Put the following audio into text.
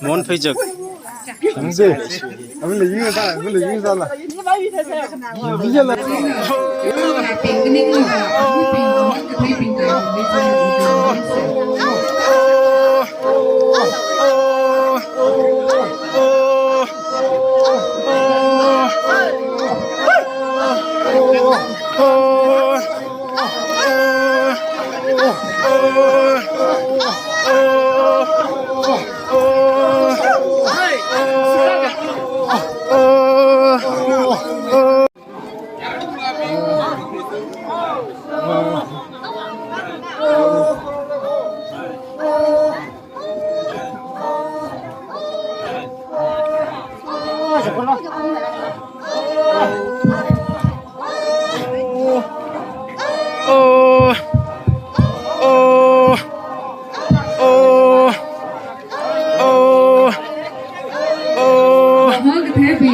뭔 페이적? 안돼. 근데 이거 다, 근데 이거 다. 이제는. Mọi người có thể bị